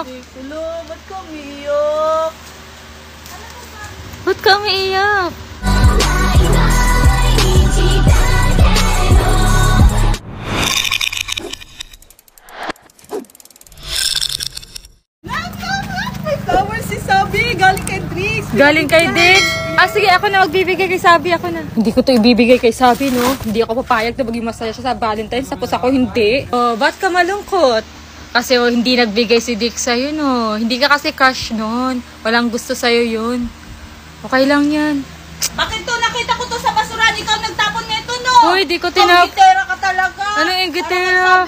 umiiyak? Hello, ba't ka umiiyak? Ba't ka umiiyak? May flower si Sabi, galing kay Drix. Galing kay Dix? Ah, sige, ako na magbibigay kay Sabi, ako na. Hindi ko to ibibigay kay Sabi, no? Hindi ako papayag na maging masaya siya sa Valentine's, tapos ako hindi. Oh, ba't ka malungkot? Kasi hindi nagbigay si Dix sa'yo, no? Hindi ka kasi crush nun. Walang gusto sa'yo yun. Okay lang yan. Bakit to? Nakita ko to sa basurahan. Ikaw nagtapon nito, no? Uy, di ko tinap... Ingitera ka talaga. Anong ingitera?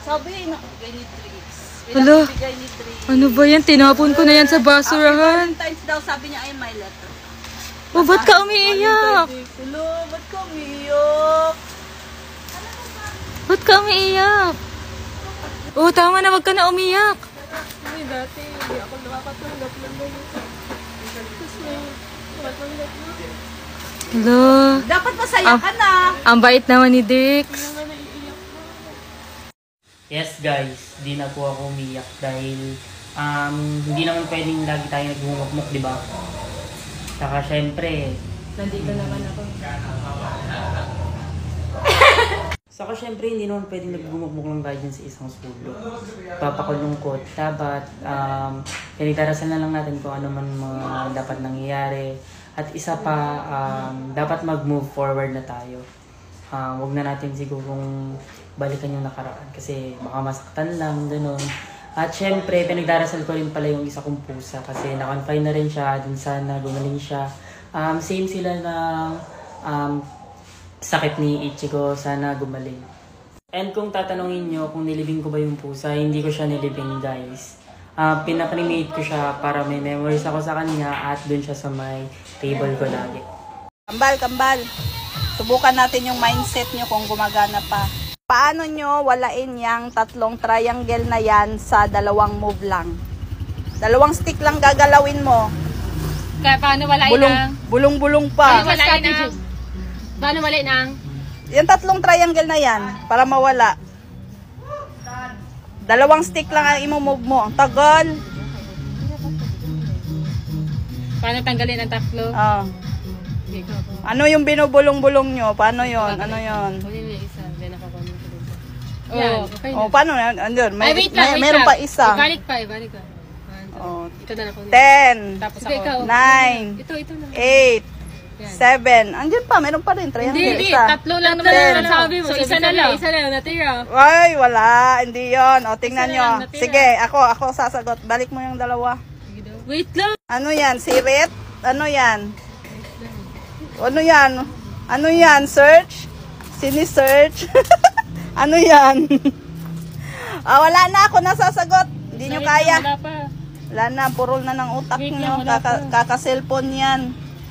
Sabi, nakabigay ni Drix. Hala. Pinakabigay ni Drix. Ano ba yan? Tinapon ko na yan sa basurahan. Valentine's daw, sabi niya, ay my letter. Oh, ba't ka umiiyak? Hello, ba't ka umiiyak? Ba't ka umiiyak? Oh, tama na, wag ka na umiyak. Ay, dati, hindi ako nakakatanggap ng ganyan. Hello. Dapat masaya ka na. Ang bait naman ni Dix. Yes guys, di na po ako umiyak dahil hindi naman pwedeng lagi tayo nagbumukmuk, di ba? Saka syempre, Nandito naman ako. saka syempre hindi naman pwedeng nagbumukmuk lang tayo dyan sa isang sulok. Papakulungkot, dapat pinagdarasal na lang natin kung ano man mga dapat nangyayari. At isa pa, dapat mag-move forward na tayo. Huwag na natin sigurong balikan yung nakaraan kasi baka masaktan lang, gano'n. At syempre, pinagdarasal ko rin pala yung isa kong pusa kasi na-confine na rin siya, dun sana gumaling siya. Same sila ng sakit ni Ichigo, sana gumaling. And kung tatanungin nyo kung nilibing ko ba yung pusa, hindi ko siya nilibing guys. Pinaprimate ko siya para may memories ako sa kanya at dun siya sa may table ko lagi. Kambal. Subukan natin yung mindset nyo kung gumagana pa. Paano nyo walain yung tatlong triangle na yan sa dalawang move lang? Dalawang stick lang gagalawin mo. Kaya paano walain ang... Bulong-bulong pa. Paano walain ang... Paano walain ang... Yung tatlong triangle na yan, para mawala. Dalawang stick lang ang imo-move mo. Ang tagal. Paano tanggalin ang tatlo? Ano yung binubulong-bulong nyo? Paano yon? Ano yon? Okay. Oh, paano yan? Andun, Wait lang. meron pa isa. Ibalik pa. Oh, Ito na ako. 10, Tapos ako. 9, Ito na. 8, 7. Andyan pa, meron pa rin. Triangle. Hindi. Isa. Tatlo lang naman ang sabi mo. So, isa na lang. Isa lang natira. Ay, wala. Hindi yon. O, tingnan Isa nyo. lang natira. Sige, ako sasagot. Balik mo yung dalawa. Wait lang. Ano yan? Sirit? Ano yan? Ano yan? Ano yan? Search? Sini-search? Ano yan? Wala na ako nasasagot. Hindi nyo kaya. Wala pa. Wala na. Purol na ng utak Wait nyo. lang, wala pa. Kaka-cellphone yan.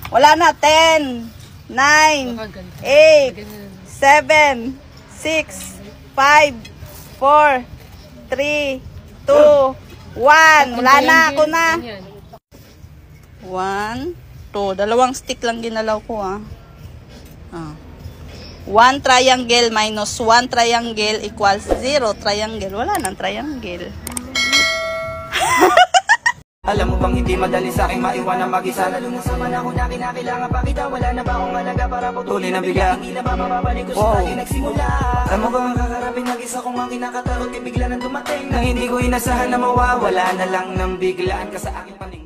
Wala na. 10, 9, 8, 7, 6, 5, 4, 3, 2, 1. Wala na. Ako na. 1, 2. Dalawang stick lang ginalaw ko, 1 triangle minus 1 triangle equals 0 triangle. Wala nang triangle. Alam mo bang hindi madali sa aking maiwanan mag-isa, lalo na sa panahon na kinakailangan pa kita. Wala na ba akong malaga para putulin ang bigla? Hindi na ba mababalik ko sa tayo nagsimula? Alam mo ba ang kakarapin nag-isa kong ang kinakatarot, bigla nang dumating na hindi ko inasahan na mawawala na lang ng biglaan ka sa aking panig.